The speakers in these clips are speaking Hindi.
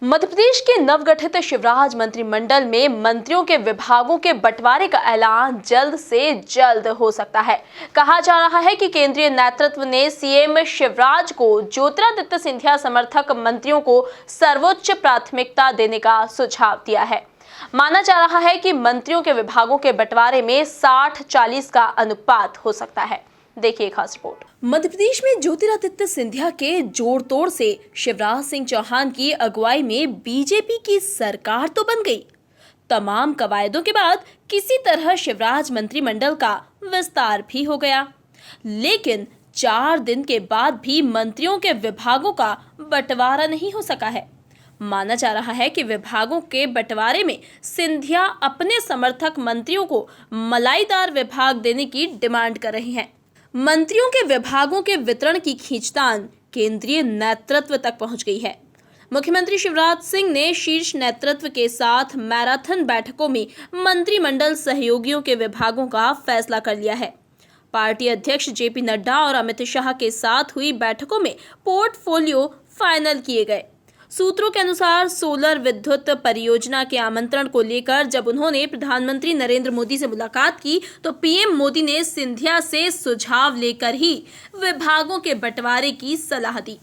मध्य प्रदेश के नवगठित शिवराज मंत्रिमंडल में मंत्रियों के विभागों के बंटवारे का ऐलान जल्द से जल्द हो सकता है। कहा जा रहा है कि केंद्रीय नेतृत्व ने सीएम शिवराज को ज्योतिरादित्य सिंधिया समर्थक मंत्रियों को सर्वोच्च प्राथमिकता देने का सुझाव दिया है। माना जा रहा है कि मंत्रियों के विभागों के बंटवारे में 60-40 का अनुपात हो सकता है। देखिए खास रिपोर्ट। मध्य प्रदेश में ज्योतिरादित्य सिंधिया के जोड़ तोड़ से शिवराज सिंह चौहान की अगुवाई में बीजेपी की सरकार तो बन गई। तमाम कवायदों के बाद किसी तरह शिवराज मंत्रिमंडल का विस्तार भी हो गया, लेकिन 4 दिन के बाद भी मंत्रियों के विभागों का बंटवारा नहीं हो सका है। माना जा रहा है कि विभागों के बंटवारे में सिंधिया अपने समर्थक मंत्रियों को मलाईदार विभाग देने की डिमांड कर रहे हैं। मंत्रियों के विभागों के वितरण की खींचतान केंद्रीय नेतृत्व तक पहुंच गई है। मुख्यमंत्री शिवराज सिंह ने शीर्ष नेतृत्व के साथ मैराथन बैठकों में मंत्रिमंडल सहयोगियों के विभागों का फैसला कर लिया है। पार्टी अध्यक्ष जेपी नड्डा और अमित शाह के साथ हुई बैठकों में पोर्टफोलियो फाइनल किए गए। सूत्रों के अनुसार सोलर विद्युत परियोजना के आमंत्रण को लेकर जब उन्होंने प्रधानमंत्री नरेंद्र मोदी से मुलाकात की तो पीएम मोदी ने सिंधिया से सुझाव लेकर ही विभागों के बंटवारे की सलाह दी।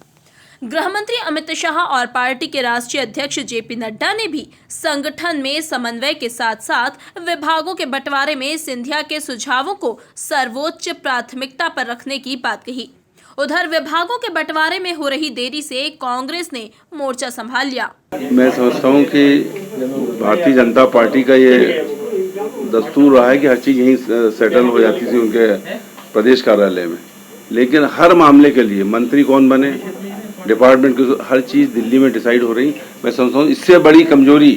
गृह मंत्री अमित शाह और पार्टी के राष्ट्रीय अध्यक्ष जेपी नड्डा ने भी संगठन में समन्वय के साथ साथ विभागों के बंटवारे में सिंधिया के सुझावों को सर्वोच्च प्राथमिकता पर रखने की बात कही। उधर विभागों के बंटवारे में हो रही देरी से कांग्रेस ने मोर्चा संभाल लिया। मैं समझता हूं कि भारतीय जनता पार्टी का ये दस्तूर रहा है कि हर चीज यहीं सेटल हो जाती थी उनके प्रदेश कार्यालय में, लेकिन हर मामले के लिए मंत्री कौन बने, डिपार्टमेंट की हर चीज दिल्ली में डिसाइड हो रही। मैं समझता हूँ इससे बड़ी कमजोरी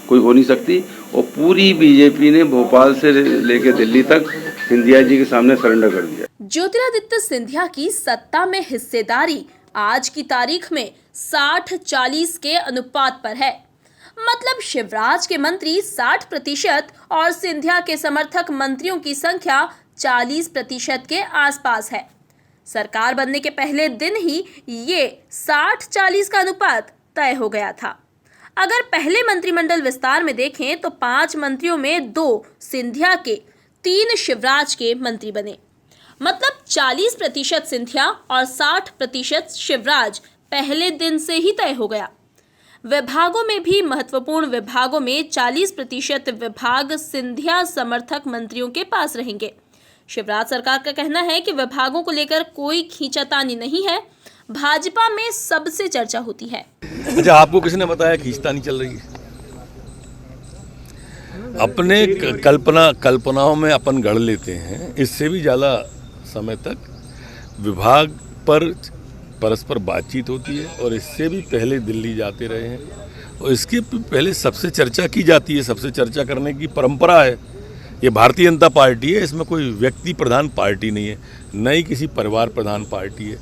कोई हो नहीं सकती और पूरी बीजेपी ने भोपाल से लेकर दिल्ली तक सिंधिया जी के सामने सरेंडर कर दिया। ज्योतिरादित्य सिंधिया की सत्ता में हिस्सेदारी आज की तारीख में 60-40 के अनुपात पर है। मतलब शिवराज के मंत्री 60% और सिंधिया के समर्थक मंत्रियों की संख्या 40% के आसपास है। सरकार बनने के पहले दिन ही ये 60-40 का अनुपात तय हो गया था। अगर पहले मंत्रिमंडल विस्तार में देखें तो 5 मंत्रियों में 2 सिंधिया के, 3 शिवराज के मंत्री बने। मतलब 40% सिंधिया और 60% शिवराज पहले दिन से ही तय हो गया। विभागों में भी महत्वपूर्ण विभागों में 40% विभाग सिंधिया समर्थक मंत्रियों के पास रहेंगे। शिवराज सरकार का कहना है कि विभागों को लेकर कोई खींचातानी नहीं है, भाजपा में सबसे चर्चा होती है। अच्छा, आपको किसने बताया खींचतानी चल रही है? अपने कल्पनाओं में अपन गढ़ लेते हैं। इससे भी ज़्यादा समय तक विभाग पर परस्पर बातचीत होती है और इससे भी पहले दिल्ली जाते रहे हैं और इसके पहले सबसे चर्चा की जाती है। सबसे चर्चा करने की परंपरा है। ये भारतीय जनता पार्टी है, इसमें कोई व्यक्ति प्रधान पार्टी नहीं है, न ही किसी परिवार प्रधान पार्टी है।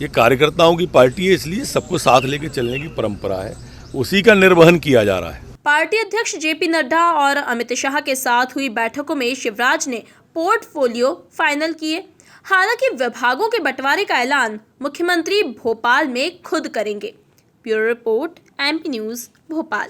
ये कार्यकर्ताओं की पार्टी है, इसलिए सबको साथ लेकर चलने की परंपरा है, उसी का निर्वहन किया जा रहा है। पार्टी अध्यक्ष जेपी नड्डा और अमित शाह के साथ हुई बैठकों में शिवराज ने पोर्टफोलियो फाइनल किए। हालांकि विभागों के बंटवारे का ऐलान मुख्यमंत्री भोपाल में खुद करेंगे। Bureau report, MP news, Bhopal.